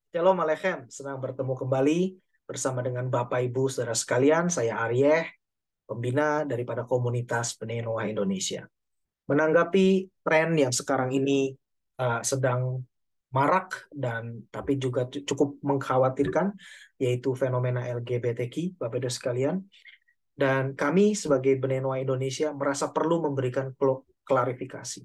Shalom Alechem, senang bertemu kembali bersama dengan Bapak Ibu Saudara sekalian. Saya Aryeh, pembina daripada komunitas Bnei Noah Indonesia. Menanggapi tren yang sekarang ini sedang marak dan tapi juga cukup mengkhawatirkan, yaitu fenomena LGBTQ, Bapak Ibu sekalian. Dan kami sebagai Bnei Noah Indonesia merasa perlu memberikan klarifikasi.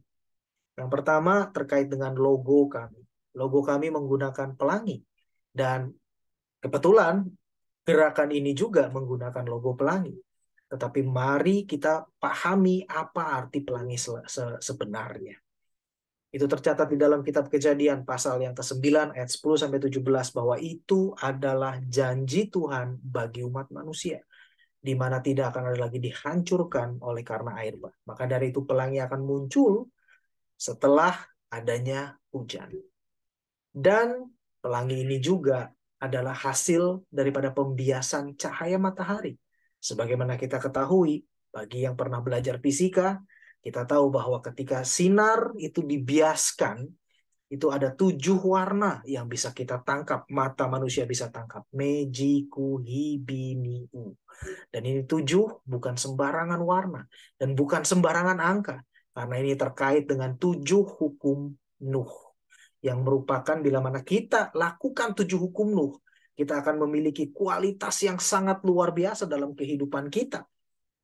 Yang pertama terkait dengan logo kami. Logo kami menggunakan pelangi. Dan kebetulan gerakan ini juga menggunakan logo pelangi. Tetapi mari kita pahami apa arti pelangi sebenarnya. Itu tercatat di dalam kitab Kejadian pasal yang ke-9 ayat 10 sampai 17 bahwa itu adalah janji Tuhan bagi umat manusia di mana tidak akan ada lagi dihancurkan oleh karena air bah. Maka dari itu pelangi akan muncul setelah adanya hujan. Dan pelangi ini juga adalah hasil daripada pembiasan cahaya matahari. Sebagaimana kita ketahui, bagi yang pernah belajar fisika, kita tahu bahwa ketika sinar itu dibiaskan, itu ada 7 warna yang bisa kita tangkap, mata manusia bisa tangkap. Meji, Kuhi, Bini, U. Dan ini 7 bukan sembarangan warna, dan bukan sembarangan angka, karena ini terkait dengan 7 hukum Nuh yang merupakan bila mana kita lakukan 7 hukum Nuh, kita akan memiliki kualitas yang sangat luar biasa dalam kehidupan kita.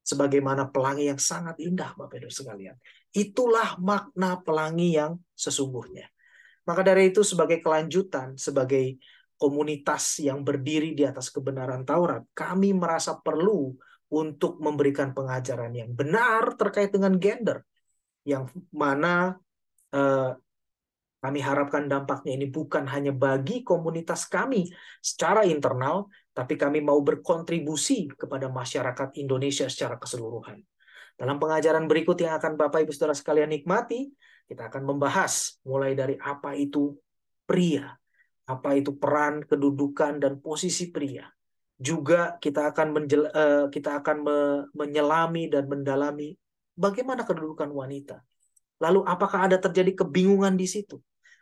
Sebagaimana pelangi yang sangat indah, Bapak Ibu sekalian. Itulah makna pelangi yang sesungguhnya. Maka dari itu sebagai kelanjutan, sebagai komunitas yang berdiri di atas kebenaran Taurat, kami merasa perlu untuk memberikan pengajaran yang benar terkait dengan gender. Yang mana eh, kami harapkan dampaknya ini bukan hanya bagi komunitas kami secara internal, tapi kami mau berkontribusi kepada masyarakat Indonesia secara keseluruhan. Dalam pengajaran berikut yang akan Bapak Ibu Saudara sekalian nikmati, kita akan membahas mulai dari apa itu pria, apa itu peran, kedudukan, dan posisi pria. Juga kita akan menyelami dan mendalami bagaimana kedudukan wanita. Lalu apakah ada terjadi kebingungan di situ?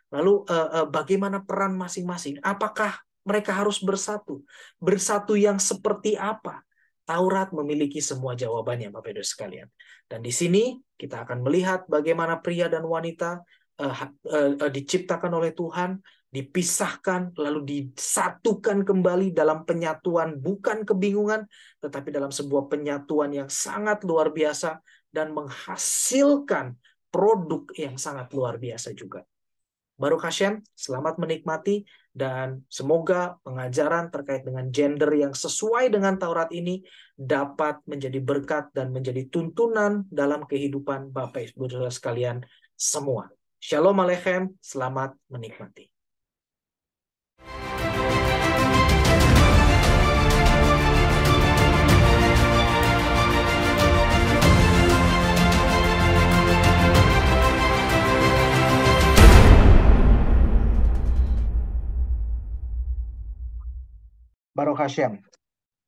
Lalu bagaimana peran masing-masing? Apakah mereka harus bersatu? Bersatu yang seperti apa? Taurat memiliki semua jawabannya, Bapak Ibu sekalian. Dan di sini kita akan melihat bagaimana pria dan wanita diciptakan oleh Tuhan, dipisahkan, lalu disatukan kembali dalam penyatuan, bukan kebingungan, tetapi dalam sebuah penyatuan yang sangat luar biasa dan menghasilkan produk yang sangat luar biasa juga. Baruch Hashem, selamat menikmati dan semoga pengajaran terkait dengan gender yang sesuai dengan Taurat ini dapat menjadi berkat dan menjadi tuntunan dalam kehidupan Bapak Ibu Saudara sekalian semua. Shalom Aleichem, selamat menikmati. Baruch Hashem.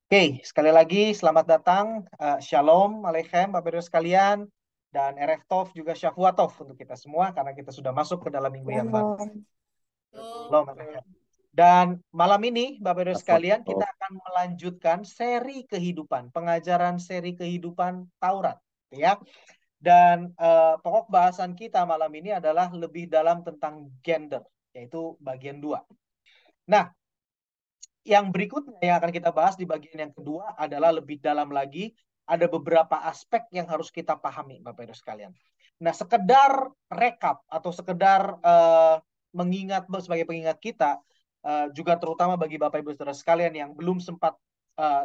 Oke, sekali lagi selamat datang. Shalom Aleichem, Bapak Ibu sekalian. Dan Erev Tov juga Shavua Tov untuk kita semua, karena kita sudah masuk ke dalam minggu yang baru. Shalom Aleichem. Dan malam ini, Bapak Ibu sekalian, kita akan melanjutkan seri kehidupan, pengajaran seri kehidupan Taurat. Ya. Dan pokok bahasan kita malam ini adalah lebih dalam tentang gender, yaitu bagian 2. Nah, yang berikutnya yang akan kita bahas di bagian yang kedua adalah lebih dalam lagi, ada beberapa aspek yang harus kita pahami, Bapak Ibu sekalian. Nah, sekedar rekap atau sekedar mengingat sebagai pengingat kita, juga terutama bagi Bapak Ibu Saudara sekalian yang belum sempat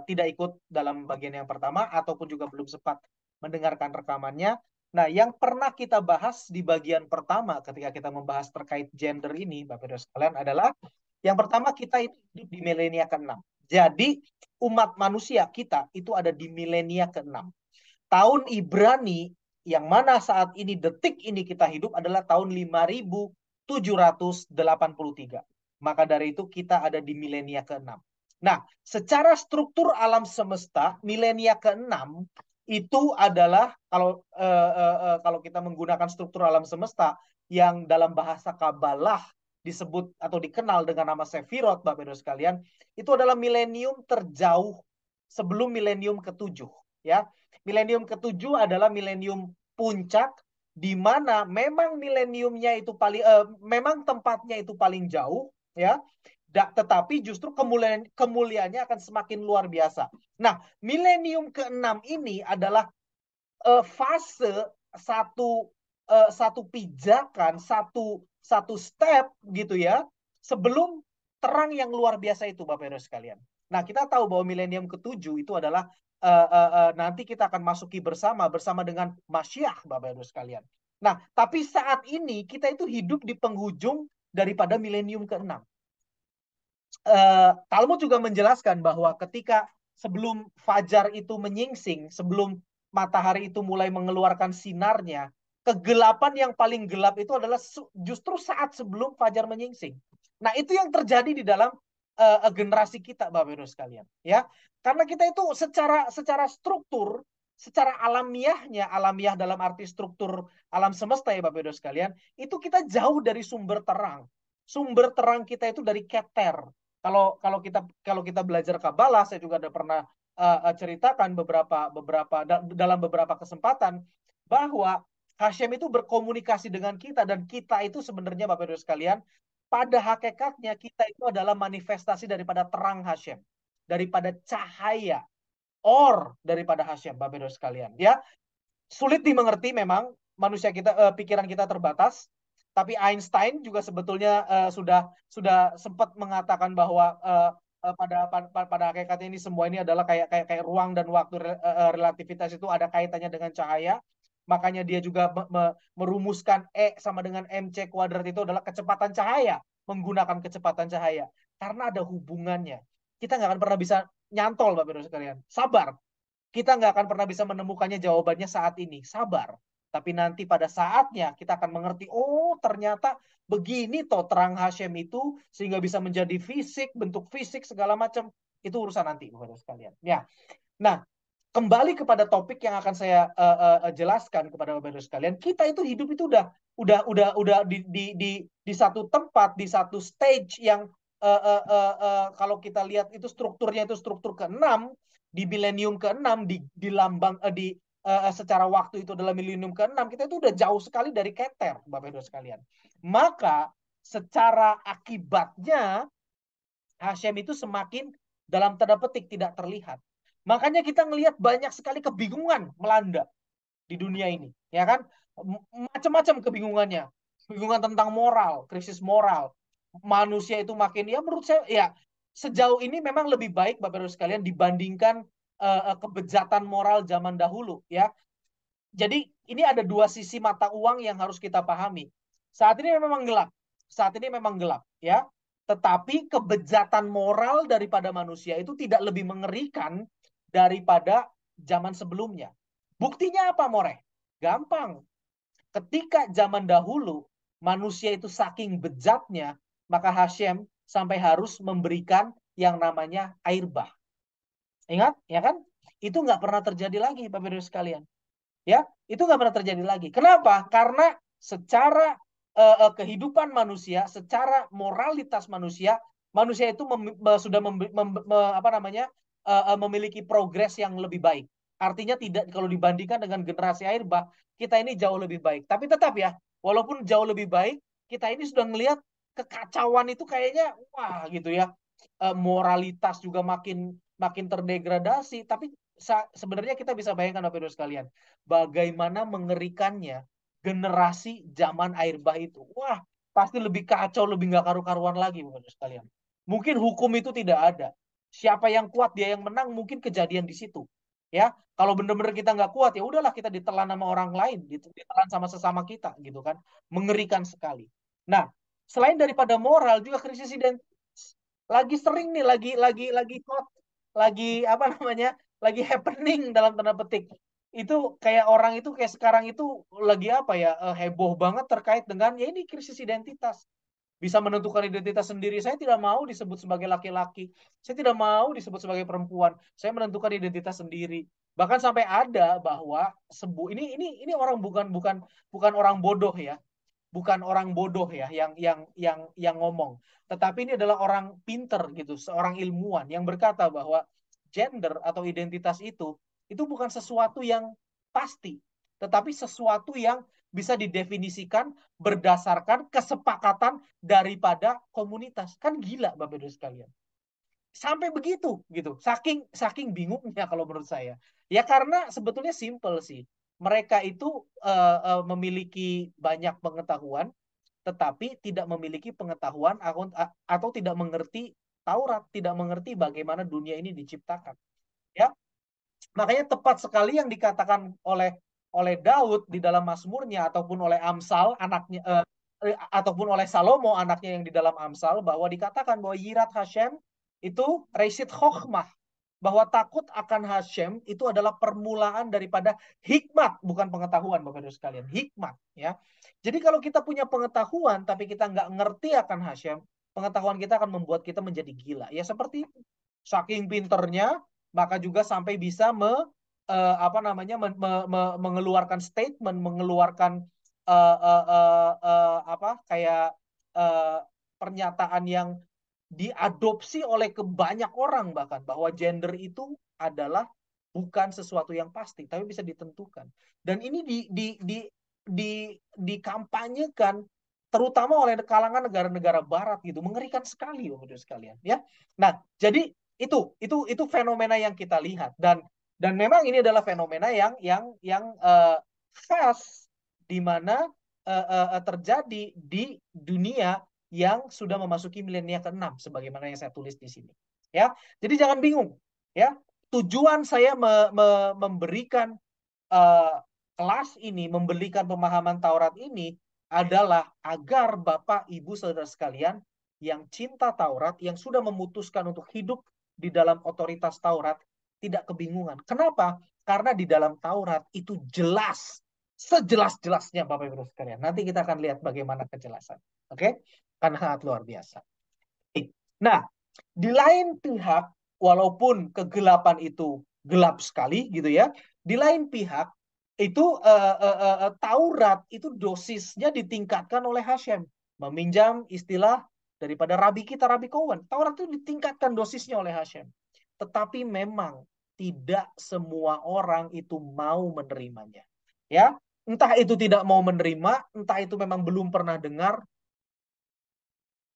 tidak ikut dalam bagian yang pertama ataupun juga belum sempat mendengarkan rekamannya. Nah, yang pernah kita bahas di bagian pertama ketika kita membahas terkait gender ini, Bapak Ibu sekalian, adalah yang pertama, kita itu hidup di milenia ke-6. Jadi, umat manusia kita itu ada di milenia ke-6. Tahun Ibrani yang mana saat ini, detik ini kita hidup adalah tahun 5783. Maka dari itu kita ada di milenia ke-6. Nah, secara struktur alam semesta, milenia ke-6 itu adalah kalau kita menggunakan struktur alam semesta yang dalam bahasa Kabalah disebut atau dikenal dengan nama Sefirot, Bapak Ibu sekalian, itu adalah milenium terjauh sebelum milenium ketujuh. Ya, milenium ketujuh adalah milenium puncak, di mana memang mileniumnya itu memang tempatnya itu paling jauh, ya. Tetapi justru kemuliaannya akan semakin luar biasa. Nah, milenium keenam ini adalah fase satu pijakan, satu step gitu ya, sebelum terang yang luar biasa itu, Bapak Ibu sekalian. Nah, kita tahu bahwa milenium ketujuh itu adalah nanti kita akan masuki bersama dengan Masyiah, Bapak Ibu sekalian. Nah, tapi saat ini kita itu hidup di penghujung daripada milenium keenam. Talmud juga menjelaskan bahwa ketika sebelum fajar itu menyingsing, sebelum matahari itu mulai mengeluarkan sinarnya, kegelapan yang paling gelap itu adalah justru saat sebelum fajar menyingsing. Nah, itu yang terjadi di dalam generasi kita, Bapak Ibu sekalian, ya. Karena kita itu secara struktur, secara alamiah dalam arti struktur alam semesta ya Bapak Ibu sekalian, itu kita jauh dari sumber terang. Sumber terang kita itu dari Keter. Kalau kita belajar Kabalah, saya juga ada pernah ceritakan dalam beberapa kesempatan bahwa Hashem itu berkomunikasi dengan kita, dan kita itu sebenarnya Bapak Ibu sekalian, pada hakikatnya kita itu adalah manifestasi daripada terang Hashem, daripada cahaya daripada Hashem, Bapak Ibu sekalian, ya. Sulit dimengerti memang, manusia kita, pikiran kita terbatas. Tapi Einstein juga sebetulnya sudah sempat mengatakan bahwa pada hakikatnya ini semua ini adalah kayak ruang dan waktu, relativitas itu ada kaitannya dengan cahaya. Makanya dia juga merumuskan E sama dengan MC kuadrat itu adalah kecepatan cahaya, menggunakan kecepatan cahaya. Karena ada hubungannya. Kita nggak akan pernah bisa nyantol, Bapak Ibu sekalian. Sabar. Kita nggak akan pernah bisa menemukannya jawabannya saat ini. Sabar. Tapi nanti pada saatnya kita akan mengerti, oh ternyata begini toh terang Hashem itu, sehingga bisa menjadi fisik, bentuk fisik, segala macam. Itu urusan nanti, Bapak sekalian. Ya. Nah, kembali kepada topik yang akan saya jelaskan kepada Bapak sekalian. Kita itu hidup itu udah di satu tempat, di satu stage yang kalau kita lihat itu strukturnya itu struktur keenam, di milenium keenam, di lambang secara waktu itu adalah milenium keenam, kita itu udah jauh sekali dari Keter, Bapak Ibu sekalian. Maka secara akibatnya Hashem itu semakin dalam tanda petik tidak terlihat. Makanya kita ngelihat banyak sekali kebingungan melanda di dunia ini, ya kan? Macam-macam kebingungannya. Kebingungan tentang moral, krisis moral. Manusia itu makin, ya menurut saya ya sejauh ini memang lebih baik Bapak Ibu sekalian dibandingkan kebejatan moral zaman dahulu, ya. Jadi ini ada dua sisi mata uang yang harus kita pahami. Saat ini memang gelap. Saat ini memang gelap, ya. Tetapi kebejatan moral daripada manusia itu tidak lebih mengerikan daripada zaman sebelumnya. Buktinya apa, More? Gampang. Ketika zaman dahulu manusia itu saking bejatnya, maka Hashem sampai harus memberikan yang namanya air bah. Ingat, ya kan? Itu nggak pernah terjadi lagi, Bapak Ibu sekalian. Ya, itu nggak pernah terjadi lagi. Kenapa? Karena secara kehidupan manusia, secara moralitas manusia, manusia itu sudah memiliki progres yang lebih baik. Artinya tidak, kalau dibandingkan dengan generasi air bah, kita ini jauh lebih baik. Tapi tetap ya, walaupun jauh lebih baik, kita ini sudah melihat kekacauan itu kayaknya wah gitu ya. Moralitas juga makin terdegradasi. Tapi sebenarnya kita bisa bayangkan Bapak Ibu sekalian, bagaimana mengerikannya generasi zaman air bah itu. Wah, pasti lebih kacau, lebih nggak karu-karuan lagi Bapak Ibu sekalian. Mungkin hukum itu tidak ada. Siapa yang kuat dia yang menang, mungkin kejadian di situ. Ya, kalau benar-benar kita nggak kuat ya udahlah kita ditelan sama orang lain, ditelan sama sesama kita gitu kan. Mengerikan sekali. Nah, selain daripada moral juga krisis identitas lagi sering nih, lagi apa namanya, lagi happening dalam tanda petik. Itu kayak orang itu kayak sekarang itu lagi apa ya, heboh banget terkait dengan ya ini krisis identitas. Bisa menentukan identitas sendiri. Saya tidak mau disebut sebagai laki-laki. Saya tidak mau disebut sebagai perempuan. Saya menentukan identitas sendiri. Bahkan sampai ada bahwa ini orang bukan orang bodoh ya. bukan orang bodoh ya yang ngomong, tetapi ini adalah orang pinter gitu, seorang ilmuwan yang berkata bahwa gender atau identitas itu bukan sesuatu yang pasti, tetapi sesuatu yang bisa didefinisikan berdasarkan kesepakatan daripada komunitas. Kan gila Bapak Ibu sekalian. Sampai begitu gitu. Saking bingungnya kalau menurut saya. Ya karena sebetulnya simple sih. Mereka itu memiliki banyak pengetahuan tetapi tidak memiliki pengetahuan atau tidak mengerti Taurat, tidak mengerti bagaimana dunia ini diciptakan. Ya, makanya tepat sekali yang dikatakan oleh Daud di dalam Mazmurnya ataupun oleh Amsal anaknya ataupun oleh Salomo anaknya yang di dalam Amsal, bahwa dikatakan bahwa Yirat Hashem itu Reisit Chokhmah, bahwa takut akan Hashem itu adalah permulaan daripada hikmat, bukan pengetahuan Bapak Ibu sekalian, hikmat ya. Jadi kalau kita punya pengetahuan tapi kita nggak ngerti akan Hashem, pengetahuan kita akan membuat kita menjadi gila. Ya seperti itu. Saking pinternya maka juga sampai bisa mengeluarkan statement, mengeluarkan kayak uh, pernyataan yang diadopsi oleh kebanyak orang, bahkan bahwa gender itu adalah bukan sesuatu yang pasti tapi bisa ditentukan, dan ini dikampanyekan terutama oleh kalangan negara-negara barat gitu. Mengerikan sekali Bapak sekalian ya. Nah, jadi itu fenomena yang kita lihat, dan memang ini adalah fenomena yang khas di mana terjadi di dunia yang sudah memasuki milenium ke-6 sebagaimana yang saya tulis di sini. Ya. Jadi jangan bingung ya. Tujuan saya memberikan uh, kelas ini, memberikan pemahaman Taurat ini adalah agar Bapak, Ibu, Saudara sekalian yang cinta Taurat, yang sudah memutuskan untuk hidup di dalam otoritas Taurat, tidak kebingungan. Kenapa? Karena di dalam Taurat itu jelas, sejelas-jelasnya Bapak Ibu sekalian. Nanti kita akan lihat bagaimana kejelasan. Oke? Karena sangat luar biasa. Nah, di lain pihak, walaupun kegelapan itu gelap sekali gitu ya, di lain pihak itu Taurat itu dosisnya ditingkatkan oleh Hashem. Meminjam istilah daripada Rabi kita, Rabi Cohen, Taurat itu ditingkatkan dosisnya oleh Hashem. Tetapi memang tidak semua orang itu mau menerimanya. Ya, entah itu tidak mau menerima, entah itu memang belum pernah dengar,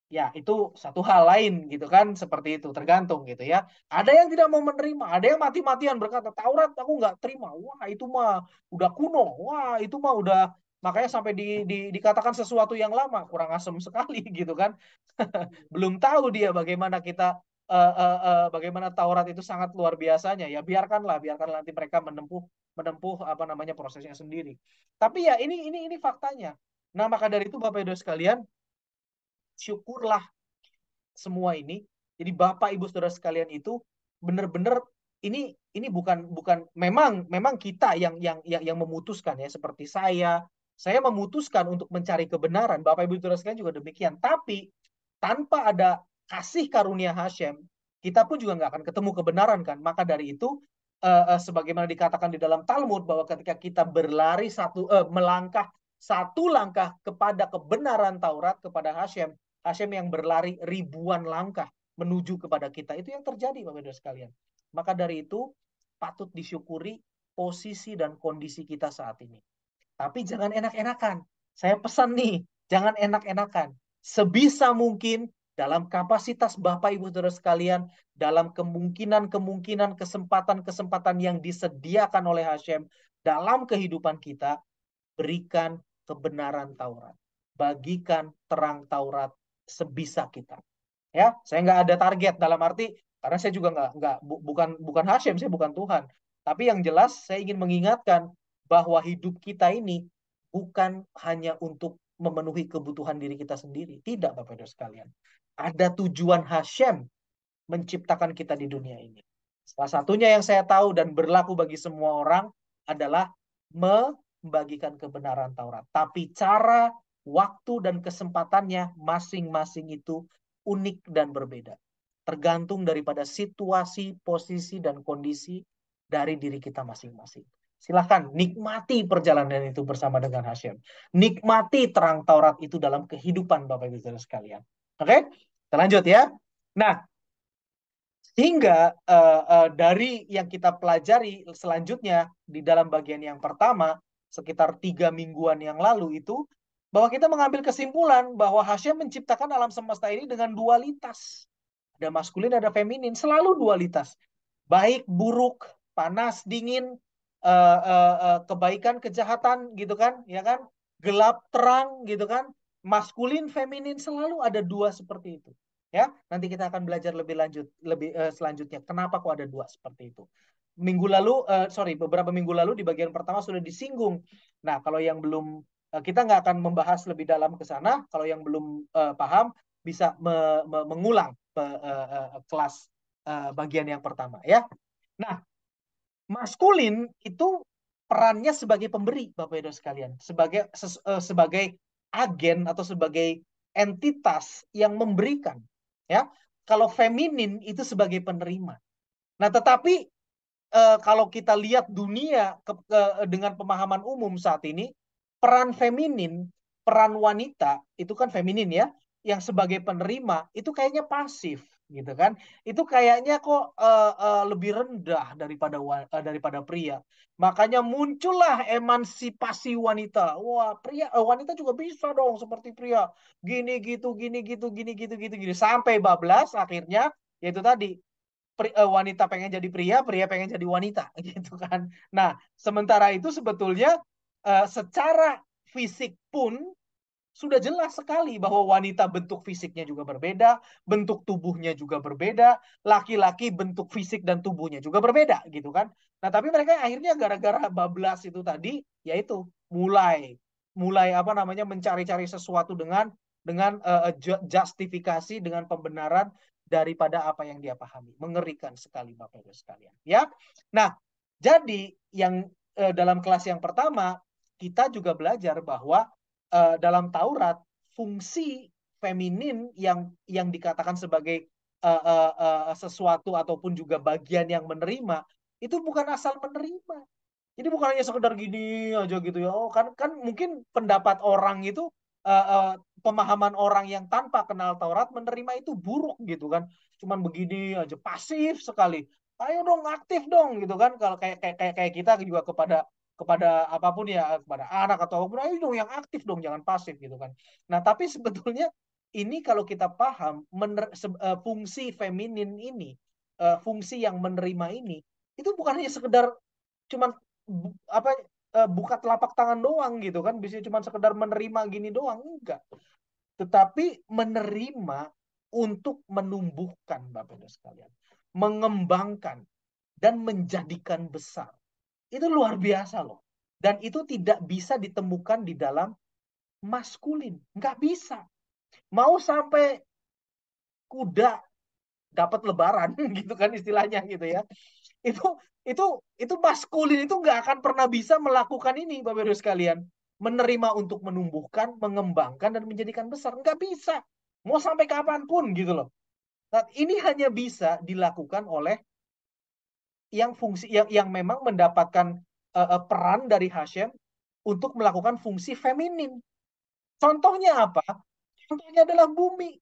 ya itu satu hal lain gitu kan, seperti itu tergantung gitu ya. Ada yang tidak mau menerima, ada yang mati-matian berkata Taurat aku nggak terima, wah itu mah udah kuno, wah itu mah udah, makanya sampai dikatakan sesuatu yang lama, kurang asem sekali gitu kan. Belum tahu dia bagaimana kita bagaimana Taurat itu sangat luar biasanya. Ya biarkanlah nanti mereka menempuh menempuh apa namanya prosesnya sendiri. Tapi ya ini faktanya. Nah maka dari itu Bapak Ibu sekalian, syukurlah semua ini. Jadi Bapak Ibu Saudara sekalian itu benar-benar ini bukan memang kita yang memutuskan ya, seperti saya memutuskan untuk mencari kebenaran. Bapak Ibu Saudara sekalian juga demikian. Tapi tanpa ada kasih karunia Hashem, kita pun juga nggak akan ketemu kebenaran kan. Maka dari itu sebagaimana dikatakan di dalam Talmud bahwa ketika kita melangkah satu langkah kepada kebenaran Taurat, kepada Hashem, Hashem yang berlari ribuan langkah menuju kepada kita. Itu yang terjadi Bapak Ibu sekalian. Maka dari itu patut disyukuri posisi dan kondisi kita saat ini. Tapi jangan enak-enakan. Saya pesan nih, jangan enak-enakan. Sebisa mungkin dalam kapasitas Bapak Ibu Saudara sekalian, dalam kemungkinan kesempatan-kesempatan yang disediakan oleh Hashem dalam kehidupan kita, berikan kebenaran Taurat. Bagikan terang Taurat sebisa kita. Ya, saya nggak ada target dalam arti karena saya juga bukan Hashem, saya bukan Tuhan. Tapi yang jelas saya ingin mengingatkan bahwa hidup kita ini bukan hanya untuk memenuhi kebutuhan diri kita sendiri. Tidak, Bapak Ibu sekalian. Ada tujuan Hashem menciptakan kita di dunia ini. Salah satunya yang saya tahu dan berlaku bagi semua orang adalah membagikan kebenaran Taurat. Tapi cara, waktu, dan kesempatannya masing-masing itu unik dan berbeda. Tergantung daripada situasi, posisi, dan kondisi dari diri kita masing-masing. Silahkan nikmati perjalanan itu bersama dengan Hashem. Nikmati terang Taurat itu dalam kehidupan Bapak Ibu Saudara sekalian. Oke, kita lanjut ya. Nah, sehingga dari yang kita pelajari selanjutnya di dalam bagian yang pertama, sekitar 3 mingguan yang lalu itu, bahwa kita mengambil kesimpulan bahwa Hashem menciptakan alam semesta ini dengan dualitas. Ada maskulin, ada feminin, selalu dualitas. Baik, buruk, panas, dingin, kebaikan, kejahatan, gitu kan, ya kan? Gelap, terang, gitu kan? Maskulin, feminin, selalu ada dua seperti itu. Ya, nanti kita akan belajar lebih lanjut, selanjutnya. Kenapa kok ada dua seperti itu? Beberapa minggu lalu di bagian pertama sudah disinggung. Nah, kalau yang belum, kita nggak akan membahas lebih dalam ke sana. Kalau yang belum paham, bisa mengulang kelas bagian yang pertama ya. Nah, maskulin itu perannya sebagai pemberi, Bapak Ibu sekalian, sebagai agen atau sebagai entitas yang memberikan, ya. Kalau feminin itu sebagai penerima. Nah, tetapi kalau kita lihat dunia dengan pemahaman umum saat ini, peran feminin, peran wanita itu kan feminin ya, yang sebagai penerima itu kayaknya pasif gitu kan. Itu kayaknya kok lebih rendah daripada pria. Makanya muncullah emansipasi wanita. Wah, wanita juga bisa dong seperti pria. Gini gitu, gini gitu, gini gitu, gini gini sampai bablas akhirnya yaitu tadi wanita pengen jadi pria, pria pengen jadi wanita, gitu kan. Nah, sementara itu sebetulnya secara fisik pun sudah jelas sekali bahwa wanita bentuk fisiknya juga berbeda, bentuk tubuhnya juga berbeda, laki-laki bentuk fisik dan tubuhnya juga berbeda, gitu kan. Nah, tapi mereka akhirnya gara-gara bablas itu tadi, yaitu mulai mulai apa namanya mencari-cari sesuatu dengan justifikasi, dengan pembenaran daripada apa yang dia pahami. Mengerikan sekali Bapak Ibu sekalian, ya. Nah, jadi yang dalam kelas yang pertama kita juga belajar bahwa dalam Taurat fungsi feminin yang dikatakan sebagai sesuatu ataupun juga bagian yang menerima itu bukan asal menerima. Jadi bukan hanya sekedar gini aja gitu ya. Oh, kan mungkin pendapat orang itu uh, uh, pemahaman orang yang tanpa kenal Taurat menerima itu buruk gitu kan. Cuman begini aja pasif sekali. Ayo dong aktif dong gitu kan. Kalau kayak kita juga kepada kepada apapun ya, kepada anak atau apapun, ayo dong yang aktif dong, jangan pasif gitu kan. Nah, tapi sebetulnya ini kalau kita paham fungsi feminin ini, fungsi yang menerima ini, itu bukan hanya sekedar cuman apa buka telapak tangan doang gitu kan, bisa cuma sekedar menerima gini doang, enggak, tetapi menerima untuk menumbuhkan Bapak Ibu sekalian, mengembangkan dan menjadikan besar. Itu luar biasa loh. Dan itu tidak bisa ditemukan di dalam maskulin, nggak bisa. Mau sampai kuda dapat lebaran gitu kan istilahnya gitu ya, itu itu itu maskulin itu nggak akan pernah bisa melakukan ini Bapak Ibu sekalian, menerima untuk menumbuhkan, mengembangkan dan menjadikan besar, nggak bisa, mau sampai kapanpun gitu loh. Nah, ini hanya bisa dilakukan oleh yang fungsi yang memang mendapatkan peran dari Hashem untuk melakukan fungsi feminin. Contohnya apa? Contohnya adalah bumi.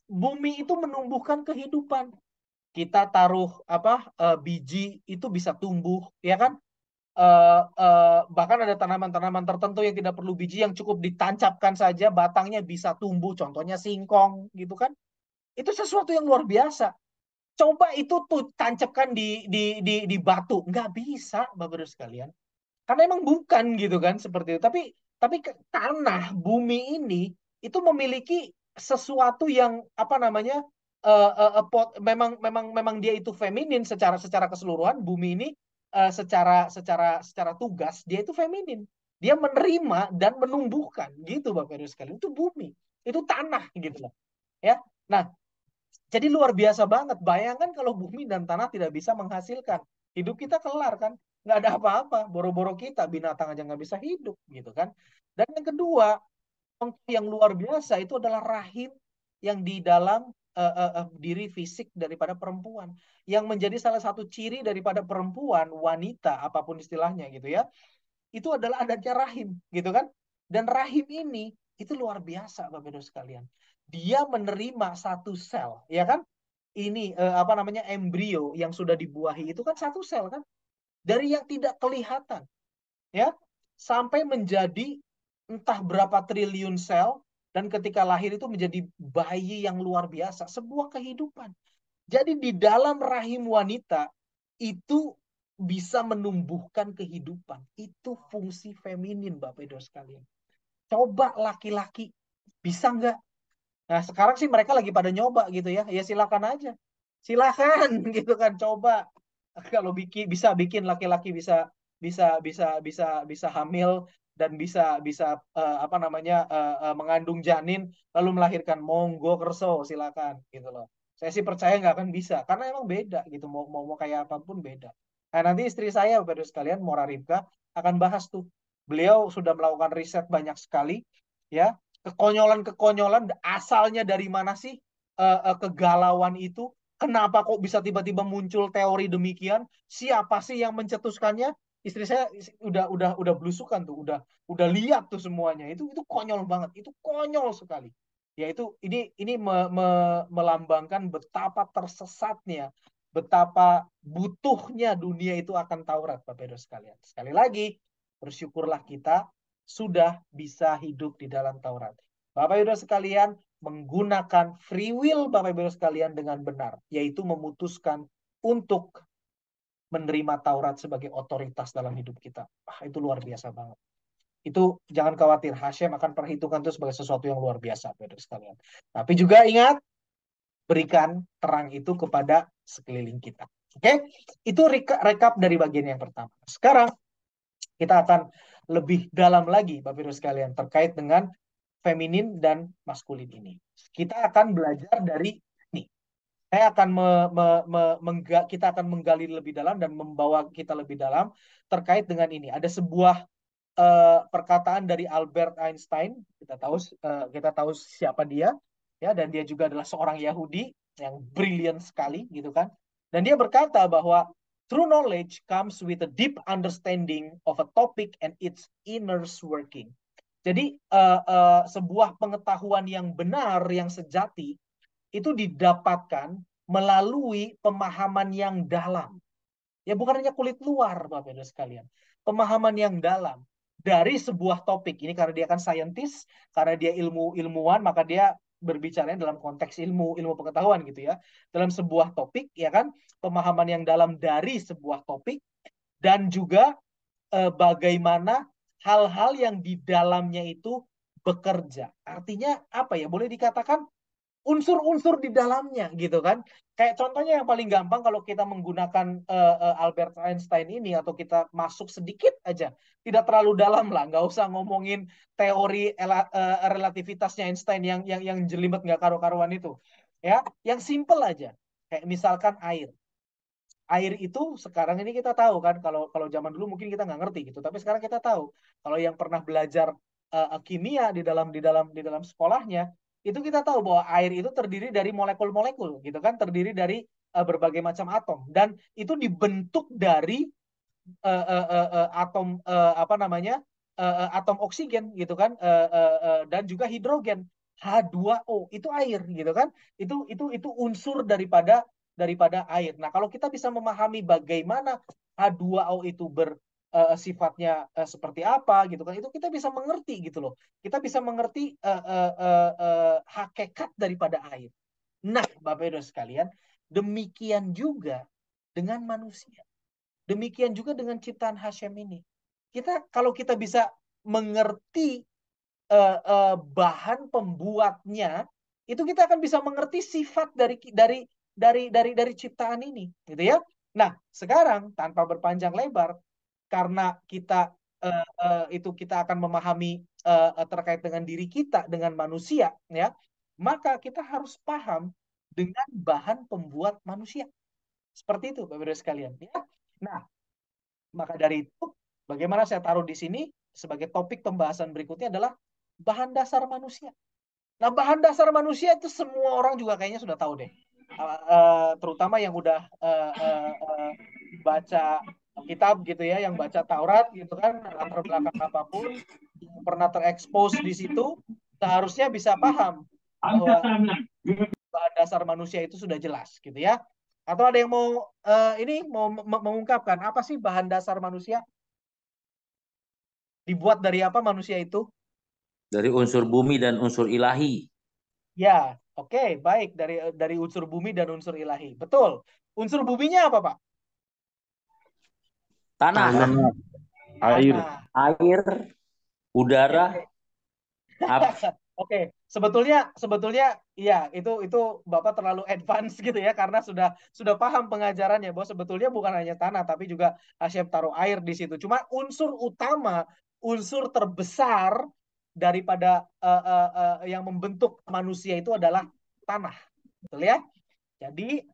Bumi itu menumbuhkan kehidupan. Kita taruh apa biji itu bisa tumbuh, ya kan? Bahkan ada tanaman-tanaman tertentu yang tidak perlu biji, yang cukup ditancapkan saja batangnya bisa tumbuh. Contohnya singkong, gitu kan? Itu sesuatu yang luar biasa. Coba itu tuh tancapkan di batu, nggak bisa, Bapak Ibu sekalian. Karena emang bukan gitu kan seperti itu. Tapi tanah bumi ini itu memiliki sesuatu yang apa namanya memang memang memang dia itu feminin secara keseluruhan. Bumi ini secara tugas dia itu feminin. Dia menerima dan menumbuhkan gitu Bapak Ibu sekalian. Itu bumi, itu tanah gitu loh. Ya. Nah, jadi luar biasa banget. Bayangkan kalau bumi dan tanah tidak bisa menghasilkan. Hidup kita kelar kan. Nggak ada apa-apa. Boro-boro kita, binatang aja nggak bisa hidup gitu kan. Dan yang kedua, contoh yang luar biasa itu adalah rahim yang di dalam diri fisik daripada perempuan. Yang menjadi salah satu ciri daripada perempuan, wanita, apapun istilahnya gitu ya, itu adalah adanya rahim, gitu kan? Dan rahim ini itu luar biasa, Bapak Ibu sekalian. Dia menerima satu sel, ya kan? Ini apa namanya, embrio yang sudah dibuahi itu kan satu sel kan? Dari yang tidak kelihatan, ya, sampai menjadi entah berapa triliun sel, dan ketika lahir itu menjadi bayi yang luar biasa, sebuah kehidupan. Jadi di dalam rahim wanita itu bisa menumbuhkan kehidupan. Itu fungsi feminin, Bapak Ibu sekalian. Coba laki-laki bisa nggak? Nah, sekarang sih mereka lagi pada nyoba gitu ya. Ya silakan aja. Silakan gitu kan, coba. Kalau bisa bikin laki-laki bisa bisa bisa bisa bisa hamil dan bisa bisa apa namanya, mengandung janin lalu melahirkan, monggo kerso, silakan gitu loh. Saya sih percaya nggak akan bisa karena emang beda gitu, mau kayak apapun beda. Nah, nanti istri saya, Bapak Ibu sekalian, Mora Ribka, akan bahas tuh. Beliau sudah melakukan riset banyak sekali ya, kekonyolan-kekonyolan asalnya dari mana sih, kegalauan itu. Kenapa kok bisa tiba-tiba muncul teori demikian? Siapa sih yang mencetuskannya? Istri saya udah belusukan tuh, udah lihat tuh semuanya. Itu konyol banget, itu konyol sekali. Ya itu ini melambangkan betapa tersesatnya, betapa butuhnya dunia itu akan Taurat, Bapak Ibu sekalian. Sekali lagi, bersyukurlah kita sudah bisa hidup di dalam Taurat. Bapak Ibu sekalian, menggunakan free will Bapak Ibu sekalian dengan benar, yaitu memutuskan untuk menerima Taurat sebagai otoritas dalam hidup kita. Itu luar biasa banget. Itu jangan khawatir, Hashem akan perhitungkan itu sebagai sesuatu yang luar biasa, Bapak Ibu sekalian. Tapi juga ingat, berikan terang itu kepada sekeliling kita. Oke, itu rekap dari bagian yang pertama. Sekarang kita akan lebih dalam lagi, Bapak Ibu sekalian, terkait dengan feminin dan maskulin ini. Kita akan belajar dari ini. Saya akan kita akan menggali lebih dalam dan membawa kita lebih dalam terkait dengan ini. Ada sebuah perkataan dari Albert Einstein. Kita tahu siapa dia, ya, dan dia juga adalah seorang Yahudi yang brilian sekali, gitu kan. Dan dia berkata bahwa true knowledge comes with a deep understanding of a topic and its inner working. Jadi sebuah pengetahuan yang benar, yang sejati, itu didapatkan melalui pemahaman yang dalam. Ya bukan hanya kulit luar, Bapak Ibu sekalian. Pemahaman yang dalam dari sebuah topik. Ini karena dia kan saintis, karena dia ilmuwan, maka dia berbicara dalam konteks ilmu pengetahuan gitu ya. Dalam sebuah topik, ya kan, pemahaman yang dalam dari sebuah topik, dan juga bagaimana hal-hal yang di dalamnya itu bekerja. Artinya apa ya? Boleh dikatakan unsur-unsur di dalamnya gitu kan. Kayak contohnya yang paling gampang, kalau kita menggunakan Albert Einstein ini, atau kita masuk sedikit aja, tidak terlalu dalam lah, nggak usah ngomongin teori relativitasnya Einstein yang jelimet nggak karu-karuan itu. Ya, yang simple aja. Kayak misalkan air. Air itu sekarang ini kita tahu kan, kalau kalau zaman dulu mungkin kita nggak ngerti gitu, tapi sekarang kita tahu. Kalau yang pernah belajar kimia di dalam sekolahnya, itu kita tahu bahwa air itu terdiri dari molekul-molekul gitu kan, terdiri dari berbagai macam atom, dan itu dibentuk dari atom apa namanya, atom oksigen gitu kan, dan juga hidrogen, H2O, itu air gitu kan. Itu unsur daripada air. Nah, kalau kita bisa memahami bagaimana H2O itu sifatnya seperti apa gitu kan, itu kita bisa mengerti gitu loh. Kita bisa mengerti hakikat daripada air. Nah, Bapak Ibu sekalian, demikian juga dengan manusia. Demikian juga dengan ciptaan Hashem ini. Kalau kita bisa mengerti bahan pembuatnya, itu kita akan bisa mengerti sifat dari ciptaan ini, gitu ya. Nah, sekarang tanpa berpanjang lebar, karena itu kita akan memahami terkait dengan diri kita, dengan manusia, ya, maka kita harus paham dengan bahan pembuat manusia. Seperti itu, Bapak Ibu sekalian. Ya. Nah, maka dari itu, bagaimana saya taruh di sini sebagai topik pembahasan berikutnya adalah bahan dasar manusia. Nah, bahan dasar manusia itu semua orang juga kayaknya sudah tahu deh. Terutama yang udah baca kitab gitu ya, yang baca Taurat gitu kan, latar belakang apapun, yang pernah terekspos di situ, seharusnya bisa paham bahwa bahan dasar manusia itu sudah jelas gitu ya. Atau ada yang mau ini mau mengungkapkan apa sih bahan dasar manusia? Dibuat dari apa manusia itu? Dari unsur bumi dan unsur ilahi. Ya, oke, baik dari unsur bumi dan unsur ilahi. Betul. Unsur buminya apa, Pak? Tanah, Tanah, air. Tanah. air, Oke, udara, oke. api. Oke, sebetulnya iya itu Bapak terlalu advance gitu ya karena sudah paham pengajarannya bahwa sebetulnya bukan hanya tanah tapi juga Hashem taruh air di situ. Cuma unsur utama, unsur terbesar daripada yang membentuk manusia itu adalah tanah. Betul ya? Jadi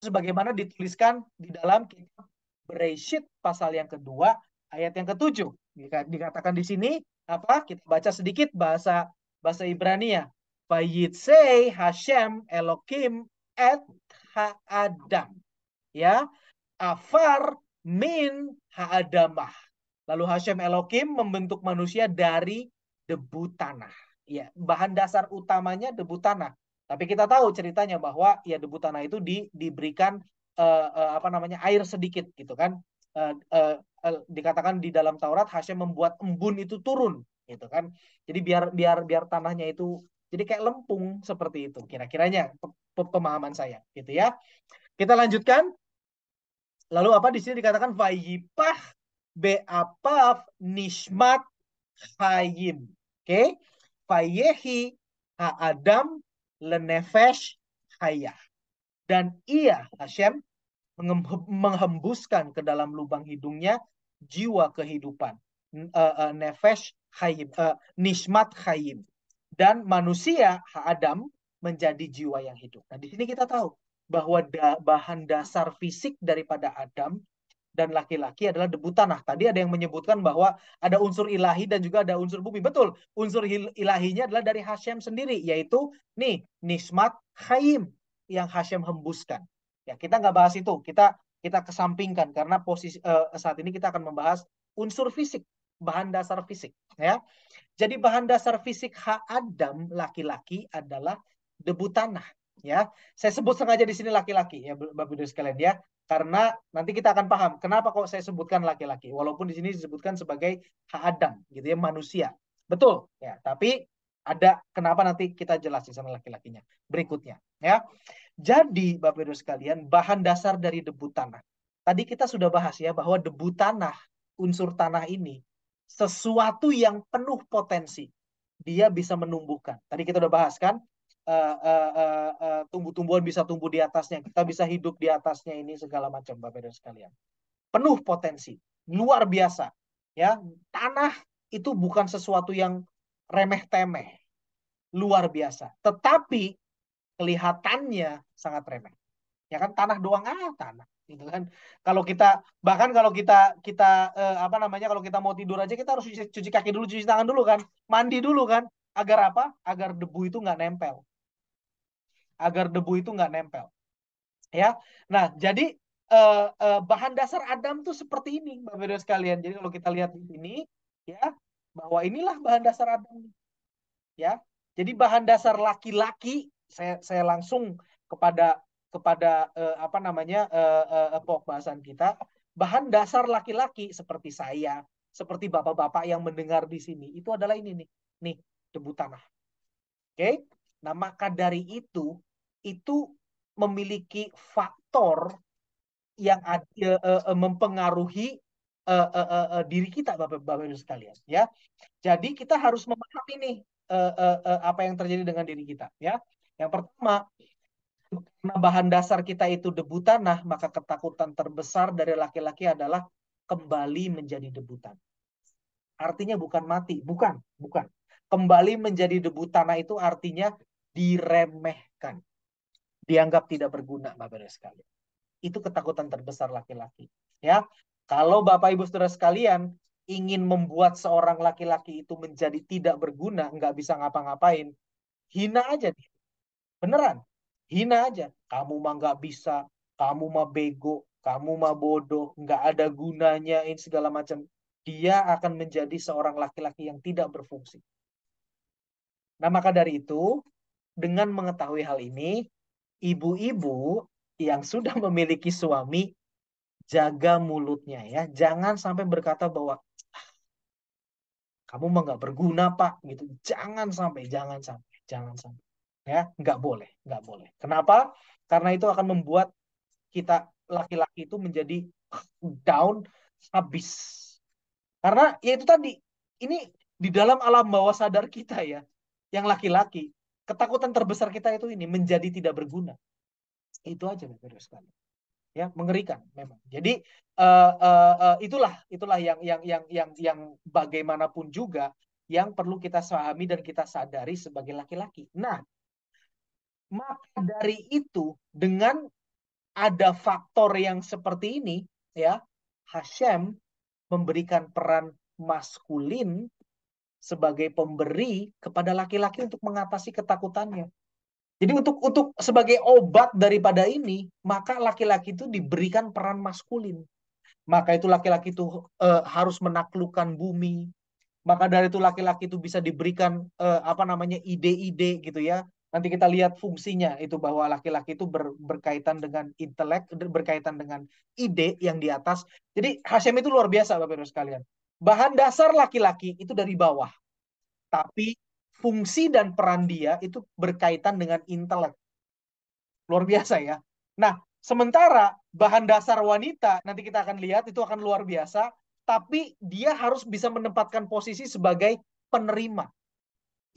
sebagaimana dituliskan di dalam kitab Bereshit pasal yang kedua ayat yang ketujuh. Dikatakan di sini apa? Kita baca sedikit bahasa bahasa Ibrania. Vayitsei Hashem Elokim et Ha'adam. Ya, afar min ha'adamah. Lalu Hashem Elokim membentuk manusia dari debu tanah. Ya, bahan dasar utamanya debu tanah. Tapi kita tahu ceritanya bahwa ya debu tanah itu diberikan apa namanya air sedikit gitu kan. Dikatakan di dalam Taurat Hashem membuat embun itu turun gitu kan. Jadi biar tanahnya itu jadi kayak lempung seperti itu. Kira-kiranya pemahaman saya gitu ya. Kita lanjutkan. Lalu apa di sini dikatakan vayipah be'apav nishmat hayim. Oke. Okay? Vayehi ha'adam lenefesh hayah. Dan ia, Hashem, menghembuskan ke dalam lubang hidungnya jiwa kehidupan. Nefesh hayim. Nishmat hayim. Dan manusia, Adam, menjadi jiwa yang hidup. Nah, di sini kita tahu bahwa bahan dasar fisik daripada Adam dan laki-laki adalah debu tanah. Tadi ada yang menyebutkan bahwa ada unsur ilahi dan juga ada unsur bumi. Betul, unsur ilahinya adalah dari Hashem sendiri, yaitu nih, Nismat Chaim yang Hashem hembuskan. Ya, kita nggak bahas itu, kita kesampingkan karena posisi saat ini kita akan membahas unsur fisik, bahan dasar fisik. Ya, jadi bahan dasar fisik Adam laki-laki adalah debu tanah. Ya, saya sebut sengaja di sini laki-laki ya, Bapak Ibu sekalian ya, karena nanti kita akan paham kenapa kok saya sebutkan laki-laki, walaupun di sini disebutkan sebagai Adam, gitu ya, manusia. Betul, ya. Tapi ada kenapa nanti kita jelasin sama laki-lakinya berikutnya, ya. Jadi Bapak Ibu sekalian, bahan dasar dari debu tanah. Tadi kita sudah bahas ya bahwa debu tanah, unsur tanah ini sesuatu yang penuh potensi. Dia bisa menumbuhkan. Tadi kita udah bahas kan, tumbuh-tumbuhan bisa tumbuh di atasnya, kita bisa hidup di atasnya ini segala macam Bapak dan sekalian. Penuh potensi, luar biasa. Ya, tanah itu bukan sesuatu yang remeh-temeh, luar biasa. Tetapi kelihatannya sangat remeh. Ya kan tanah doang tanah gitu kan. Kalau kita bahkan kalau kita apa namanya kalau kita mau tidur aja kita harus cuci kaki dulu, cuci tangan dulu kan, mandi dulu kan, agar apa? Agar debu itu nggak nempel, agar debu itu nggak nempel. Ya, nah jadi bahan dasar Adam tuh seperti ini, Bapak Ibu sekalian. Jadi kalau kita lihat di sini, ya bahwa inilah bahan dasar Adam, ya. Jadi bahan dasar laki-laki, saya langsung kepada apa namanya pembahasan kita, bahan dasar laki-laki seperti saya, seperti bapak-bapak yang mendengar di sini itu adalah ini nih debu tanah. Oke, nah maka dari itu memiliki faktor yang mempengaruhi diri kita bapak-bapak sekalian, ya. Jadi kita harus memahami nih apa yang terjadi dengan diri kita, ya. Yang pertama, karena bahan dasar kita itu debu tanah, maka ketakutan terbesar dari laki-laki adalah kembali menjadi debu tanah. Artinya bukan mati, bukan. Kembali menjadi debu tanah itu artinya diremehkan, dianggap tidak berguna, Bapak Ibu sekalian. Itu ketakutan terbesar laki-laki. Ya, kalau Bapak Ibu Saudara sekalian ingin membuat seorang laki-laki itu menjadi tidak berguna, nggak bisa ngapa-ngapain, hina aja dia. Beneran, hina aja. Kamu mah nggak bisa, kamu mah bego, kamu mah bodoh, nggak ada gunanya, ini segala macam. Dia akan menjadi seorang laki-laki yang tidak berfungsi. Nah, maka dari itu, dengan mengetahui hal ini, ibu-ibu yang sudah memiliki suami, jaga mulutnya ya. Jangan sampai berkata bahwa kamu mah nggak berguna Pak, gitu. Jangan sampai, jangan sampai. Ya, nggak boleh, nggak boleh. Kenapa? Karena itu akan membuat kita laki-laki itu menjadi down habis. Karena ya itu tadi, ini di dalam alam bawah sadar kita ya, yang laki-laki, ketakutan terbesar kita itu ini menjadi tidak berguna. Itu aja Bapak sekali. Ya, mengerikan memang. Jadi itulah yang bagaimanapun juga yang perlu kita pahami dan kita sadari sebagai laki-laki. Nah, maka dari itu dengan ada faktor yang seperti ini ya, Hashem memberikan peran maskulin sebagai pemberi kepada laki-laki untuk mengatasi ketakutannya. Jadi untuk sebagai obat daripada ini, maka laki-laki itu diberikan peran maskulin. Maka itu laki-laki itu harus menaklukkan bumi. Maka dari itu laki-laki itu bisa diberikan ide-ide gitu ya. Nanti kita lihat fungsinya itu bahwa laki-laki itu berkaitan dengan intelek, berkaitan dengan ide yang di atas. Jadi Hashem itu luar biasa Bapak Ibu sekalian. Bahan dasar laki-laki itu dari bawah, tapi fungsi dan peran dia itu berkaitan dengan intelek. Luar biasa ya. Nah, sementara bahan dasar wanita, nanti kita akan lihat itu akan luar biasa, tapi dia harus bisa menempatkan posisi sebagai penerima.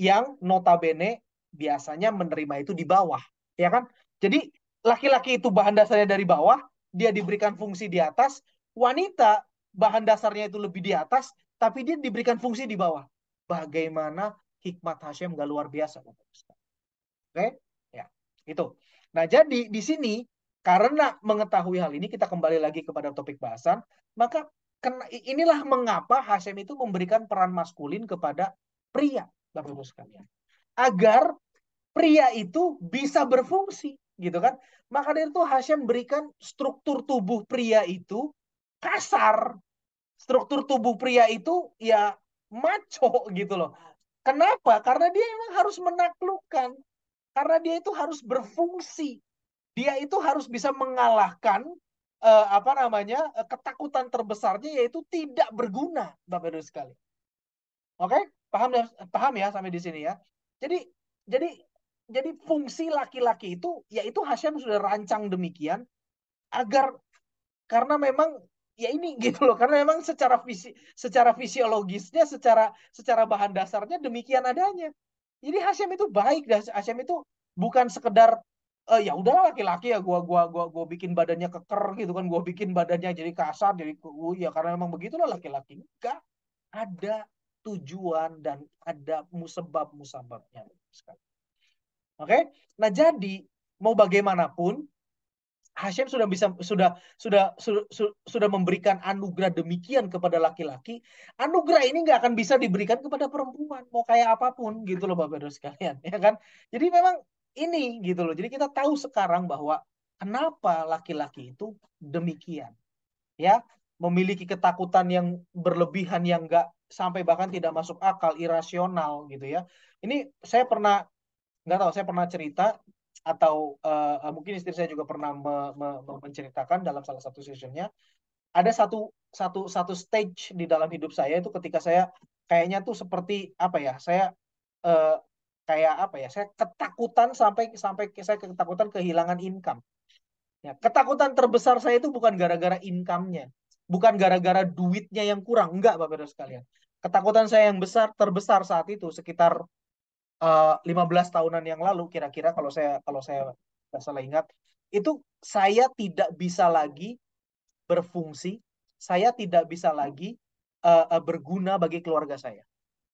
Yang notabene biasanya menerima itu di bawah. Ya kan? Jadi laki-laki itu bahan dasarnya dari bawah, dia diberikan fungsi di atas, wanita bahan dasarnya itu lebih di atas, tapi dia diberikan fungsi di bawah. Bagaimana hikmat Hashem gak luar biasa. Oke? Ya, itu. Nah, jadi di sini karena mengetahui hal ini kita kembali lagi kepada topik bahasan, maka inilah mengapa Hashem itu memberikan peran maskulin kepada pria, Bapak Ibu sekalian. Agar pria itu bisa berfungsi, gitu kan? Maka dari itu Hashem berikan struktur tubuh pria itu kasar. Struktur tubuh pria itu ya maco gitu loh. Kenapa? Karena dia emang harus menaklukkan. Karena dia itu harus berfungsi. Dia itu harus bisa mengalahkan ketakutan terbesarnya yaitu tidak berguna, Bapak Ibu sekali. Oke? Paham ya sampai di sini ya. Jadi jadi jadi fungsi laki-laki itu yaitu Hashem sudah rancang demikian agar karena memang ya ini gitu loh, karena memang secara fisiologisnya, secara bahan dasarnya demikian adanya. Jadi Hashem itu baik, dan Hashem itu bukan sekedar ya udah laki-laki ya gua bikin badannya keker gitu kan, gua bikin badannya jadi kasar, jadi ya karena memang begitulah laki-laki. Enggak, ada tujuan dan ada musababnya. Oke? Nah, jadi mau bagaimanapun Hashem sudah memberikan anugerah demikian kepada laki-laki. Anugerah ini nggak akan bisa diberikan kepada perempuan, mau kayak apapun gitu loh Bapak Ibu sekalian, ya kan? Jadi memang ini gitu loh. Jadi kita tahu sekarang bahwa kenapa laki-laki itu demikian, ya, memiliki ketakutan yang berlebihan yang nggak sampai bahkan tidak masuk akal, irasional gitu ya. Ini saya pernah nggak tahu, saya pernah cerita atau mungkin istri saya juga pernah menceritakan dalam salah satu sessionnya, ada satu stage di dalam hidup saya itu ketika saya kayaknya tuh seperti apa ya, saya uh, kayak apa ya, saya ketakutan sampai sampai saya ketakutan kehilangan income. Ya, ketakutan terbesar saya itu bukan gara-gara income-nya, bukan gara-gara duitnya yang kurang, enggak Bapak Ibu sekalian. Ketakutan saya yang terbesar saat itu sekitar 15 tahunan yang lalu kira-kira, kalau saya nggak salah ingat, itu saya tidak bisa lagi berfungsi, saya tidak bisa lagi berguna bagi keluarga saya.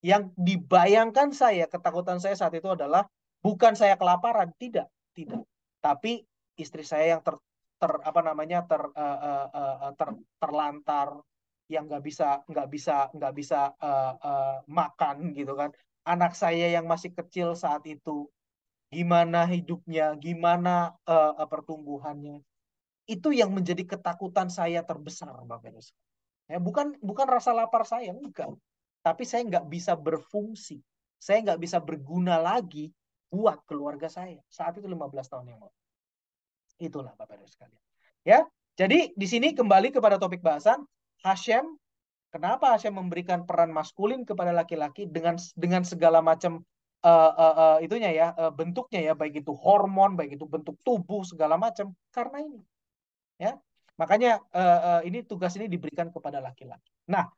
Yang dibayangkan saya, ketakutan saya saat itu adalah bukan saya kelaparan, tidak, tidak. Tapi istri saya yang ter, ter apa namanya ter, terlantar, yang nggak bisa makan gitu kan. Anak saya yang masih kecil saat itu, gimana hidupnya, gimana pertumbuhannya. Itu yang menjadi ketakutan saya terbesar, Bapak Ibu. Ya, bukan rasa lapar saya, enggak. Tapi saya nggak bisa berfungsi. Saya nggak bisa berguna lagi buat keluarga saya. Saat itu 15 tahun yang lalu. Itulah Bapak Ibu sekalian. Ya, jadi di sini kembali kepada topik bahasan Hashem. Kenapa Hashem memberikan peran maskulin kepada laki-laki dengan segala macam itunya ya, bentuknya ya, baik itu hormon, baik itu bentuk tubuh segala macam, karena ini ya. Makanya ini tugas ini diberikan kepada laki-laki. Nah,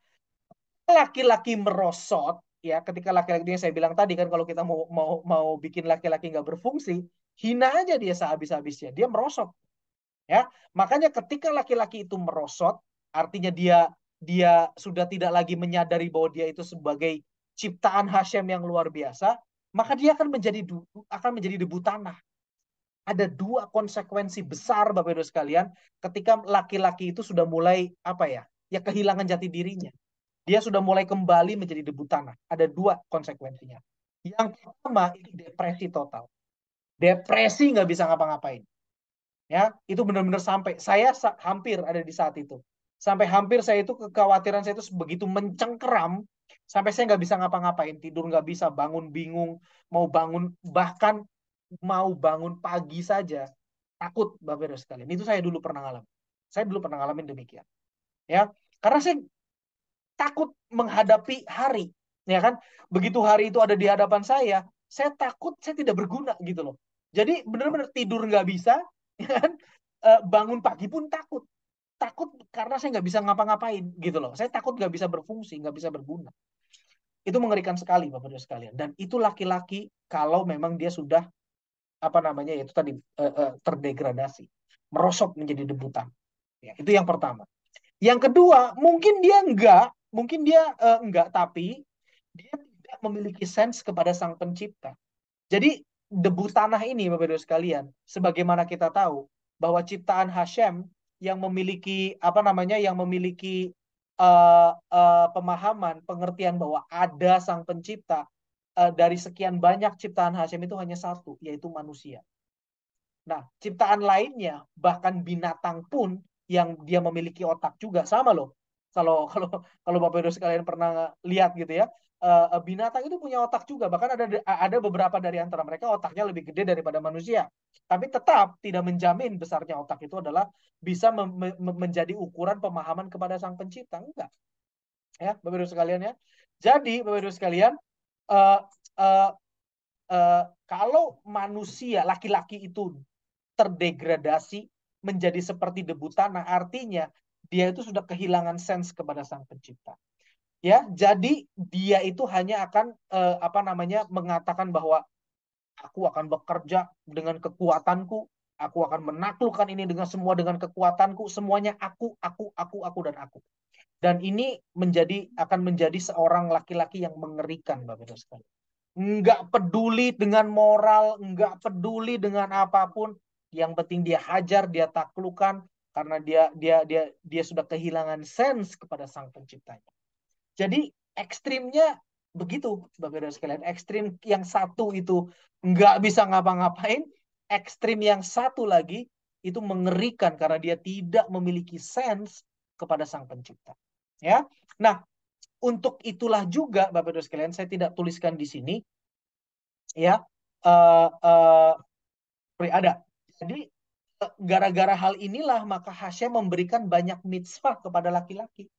laki-laki merosot ya, ketika laki-laki yang saya bilang tadi kan, kalau kita mau bikin laki-laki nggak berfungsi, hina aja dia sehabis-habisnya, dia merosot ya. Makanya ketika laki-laki itu merosot, artinya dia dia sudah tidak lagi menyadari bahwa dia itu sebagai ciptaan Hashem yang luar biasa, maka dia akan menjadi debu tanah. Ada dua konsekuensi besar Bapak Ibu sekalian ketika laki-laki itu sudah mulai apa ya? Ya kehilangan jati dirinya. Dia sudah mulai kembali menjadi debu tanah. Ada dua konsekuensinya. Yang pertama itu depresi total. Depresi nggak bisa ngapa-ngapain. Ya, itu benar-benar sampai saya hampir ada di saat itu. Sampai hampir saya itu kekhawatiran saya itu begitu mencengkeram sampai saya nggak bisa ngapa-ngapain, tidur nggak bisa, bangun bingung, mau bangun bahkan mau bangun pagi saja takut Bapak Ibu sekalian. Itu saya dulu pernah ngalamin. Saya dulu pernah ngalamin demikian. Ya, karena saya takut menghadapi hari, ya kan? Begitu hari itu ada di hadapan saya takut saya tidak berguna gitu loh. Jadi benar-benar tidur nggak bisa, ya kan? Bangun pagi pun takut, takut karena saya nggak bisa ngapa-ngapain gitu loh. Saya takut nggak bisa berfungsi, nggak bisa berguna. Itu mengerikan sekali Bapak Ibu sekalian. Dan itu laki-laki kalau memang dia sudah apa namanya itu tadi terdegradasi, merosot menjadi debutan. Ya, itu yang pertama. Yang kedua, mungkin dia enggak, tapi dia tidak memiliki sense kepada Sang Pencipta. Jadi debu tanah ini, Bapak Ibu sekalian, sebagaimana kita tahu bahwa ciptaan Hashem yang memiliki apa namanya, yang memiliki pemahaman, pengertian bahwa ada Sang Pencipta, dari sekian banyak ciptaan Hashem itu hanya satu, yaitu manusia. Nah, ciptaan lainnya, bahkan binatang pun yang dia memiliki otak juga sama loh. Kalau kalau kalau Bapak Ibu sekalian pernah lihat gitu ya, binatang itu punya otak juga. Bahkan ada beberapa dari antara mereka otaknya lebih gede daripada manusia. Tapi tetap tidak menjamin besarnya otak itu adalah bisa menjadi ukuran pemahaman kepada Sang Pencipta. Enggak, ya Bapak Ibu sekalian ya. Jadi Bapak Ibu sekalian, uh, uh, kalau manusia laki-laki itu terdegradasi menjadi seperti debu tanah, artinya dia itu sudah kehilangan sense kepada Sang Pencipta. Ya, jadi dia itu hanya akan apa namanya mengatakan bahwa aku akan bekerja dengan kekuatanku, aku akan menaklukkan ini dengan kekuatanku, semuanya aku dan aku. Dan ini akan menjadi seorang laki-laki yang mengerikan, Bapak Ibu sekalian. Nggak peduli dengan moral, nggak peduli dengan apapun. Yang penting dia hajar, dia taklukan karena dia sudah kehilangan sense kepada Sang Penciptanya. Jadi ekstrimnya begitu, Bapak Ibu sekalian. Ekstrim yang satu itu nggak bisa ngapa-ngapain, ekstrim yang satu lagi itu mengerikan karena dia tidak memiliki sense kepada Sang Pencipta. Ya, nah untuk itulah juga Bapak Ibu sekalian, saya tidak tuliskan di sini ya, uh, ada. Jadi gara-gara hal inilah maka Hashem memberikan banyak mitzvah kepada laki-laki.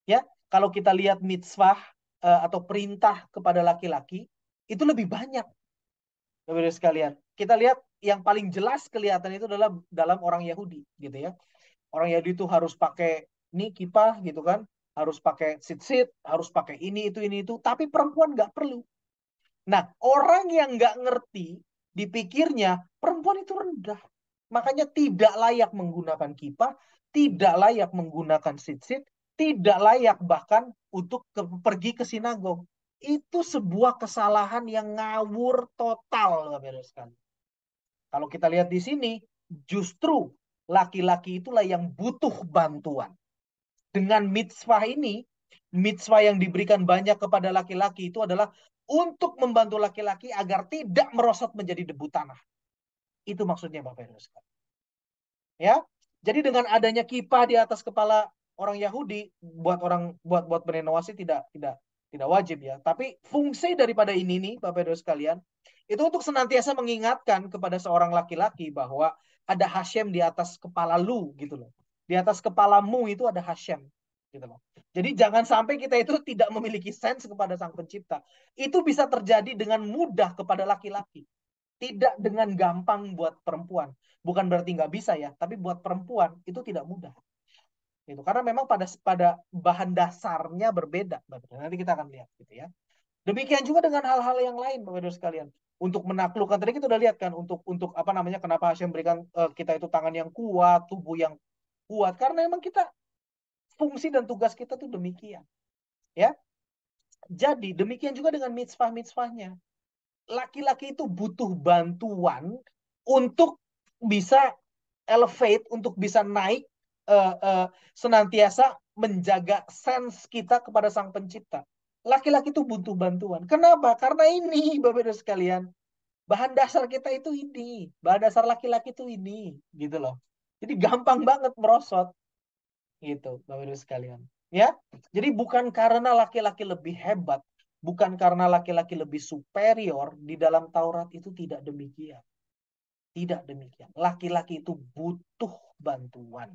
Ya, kalau kita lihat mitzvah atau perintah kepada laki-laki itu lebih banyak, Bapak sekalian. Kita lihat yang paling jelas kelihatan itu adalah dalam orang Yahudi, gitu ya. Orang Yahudi itu harus pakai kipah, gitu kan, harus pakai tzitzit, harus pakai ini itu, tapi perempuan nggak perlu. Nah, orang yang nggak ngerti, dipikirnya perempuan itu rendah. Makanya tidak layak menggunakan kipas, tidak layak menggunakan tzitzit, tidak layak bahkan untuk pergi ke sinagog. Itu sebuah kesalahan yang ngawur total, Bapak. Kalau kita lihat di sini, justru laki-laki itulah yang butuh bantuan. dengan mitzvah ini, mitzvah yang diberikan banyak kepada laki-laki itu adalah untuk membantu laki-laki agar tidak merosot menjadi debu tanah. Itu maksudnya Bapak Ibu sekalian. Ya. Jadi dengan adanya kippah di atas kepala orang Yahudi, buat berenowasi tidak wajib ya. Tapi fungsi daripada ini nih Bapak Ibu sekalian, itu untuk senantiasa mengingatkan kepada seorang laki-laki bahwa ada Hashem di atas kepala lu gitu loh. Di atas kepalamu itu ada Hashem gitu loh. Jadi jangan sampai kita itu tidak memiliki sense kepada Sang Pencipta. Itu bisa terjadi dengan mudah kepada laki-laki. Tidak dengan gampang buat perempuan. Bukan berarti nggak bisa ya, tapi buat perempuan itu tidak mudah. Itu karena memang pada bahan dasarnya berbeda. Nanti kita akan lihat gitu ya. Demikian juga dengan hal-hal yang lain Bapak Ibu sekalian. Untuk menaklukkan tadi kita udah lihat kan untuk apa namanya kenapa Hashem berikan kita itu tangan yang kuat, tubuh yang kuat karena memang kita fungsi dan tugas kita tuh demikian. Ya. Jadi demikian juga dengan mitzvah-mitzvahnya. Laki-laki itu butuh bantuan untuk bisa elevate, untuk bisa naik, senantiasa menjaga sense kita kepada Sang Pencipta. Laki-laki itu butuh bantuan. Kenapa? Karena ini, Bapak Ibu sekalian, bahan dasar kita itu ini, bahan dasar laki-laki itu ini, gitu loh. Jadi gampang banget merosot, gitu, Bapak Ibu sekalian. Ya, jadi bukan karena laki-laki lebih hebat, bukan karena laki-laki lebih superior di dalam Taurat itu tidak demikian. Tidak demikian. Laki-laki itu butuh bantuan.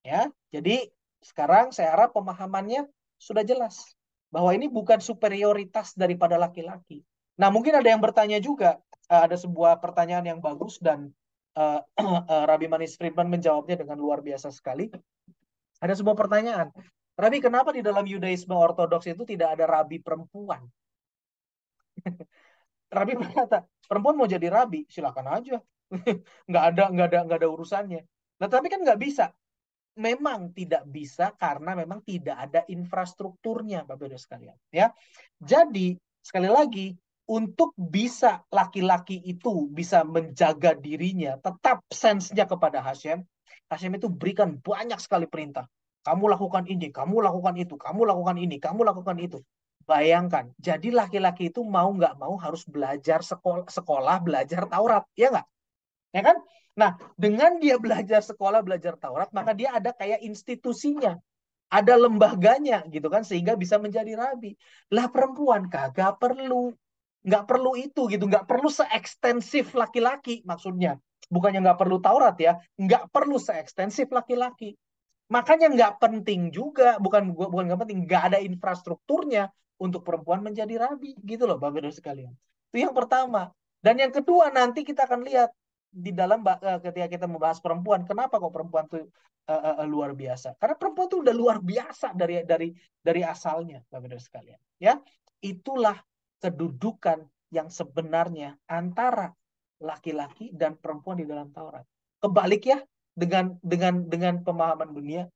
Ya, jadi sekarang saya harap pemahamannya sudah jelas bahwa ini bukan superioritas daripada laki-laki. Nah, mungkin ada yang bertanya juga, ada sebuah pertanyaan yang bagus dan Rabbi Manis Friedman menjawabnya dengan luar biasa sekali. Ada sebuah pertanyaan, Rabi, kenapa di dalam Yudaisme Ortodoks itu tidak ada rabi perempuan? Rabi berkata, perempuan mau jadi rabi, silakan aja. nggak ada urusannya. Nah, tapi kan nggak bisa. Memang tidak bisa karena memang tidak ada infrastrukturnya, Bapak Ibu sekalian. Ya, jadi sekali lagi untuk bisa laki-laki itu bisa menjaga dirinya, tetap sense-nya kepada Hashem, Hashem itu berikan banyak sekali perintah. Kamu lakukan ini, kamu lakukan itu, kamu lakukan ini, kamu lakukan itu. Bayangkan, jadi laki-laki itu mau nggak mau harus belajar sekolah belajar Taurat, ya nggak? Ya kan? Nah, dengan dia belajar sekolah, belajar Taurat, maka dia ada kayak institusinya, ada lembaganya gitu kan, sehingga bisa menjadi rabi. Lah perempuan kagak perlu, nggak perlu itu gitu, nggak perlu seekstensif laki-laki maksudnya. Bukannya nggak perlu Taurat ya, nggak perlu seekstensif laki-laki. Makanya nggak penting juga, bukan nggak penting, nggak ada infrastrukturnya untuk perempuan menjadi rabi gitu loh, Bapak Ibu sekalian. Itu yang pertama. Dan yang kedua nanti kita akan lihat di dalam ketika kita membahas perempuan, kenapa kok perempuan tuh luar biasa? Karena perempuan tuh udah luar biasa dari asalnya, Bapak Ibu sekalian. Ya, itulah kedudukan yang sebenarnya antara laki-laki dan perempuan di dalam Taurat. Kebalik ya, dengan pemahaman dunia.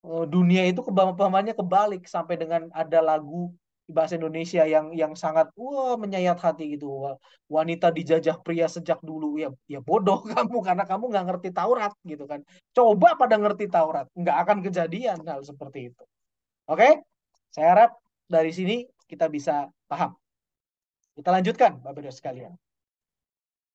Dunia itu pemahamannya kebalik sampai dengan ada lagu di bahasa Indonesia yang sangat menyayat hati gitu. Wanita dijajah pria sejak dulu, ya ya bodoh kamu karena kamu nggak ngerti Taurat gitu kan. Coba pada ngerti Taurat, nggak akan kejadian hal seperti itu. Oke, saya harap dari sini kita bisa paham. Kita lanjutkan Bapak Ibu sekalian.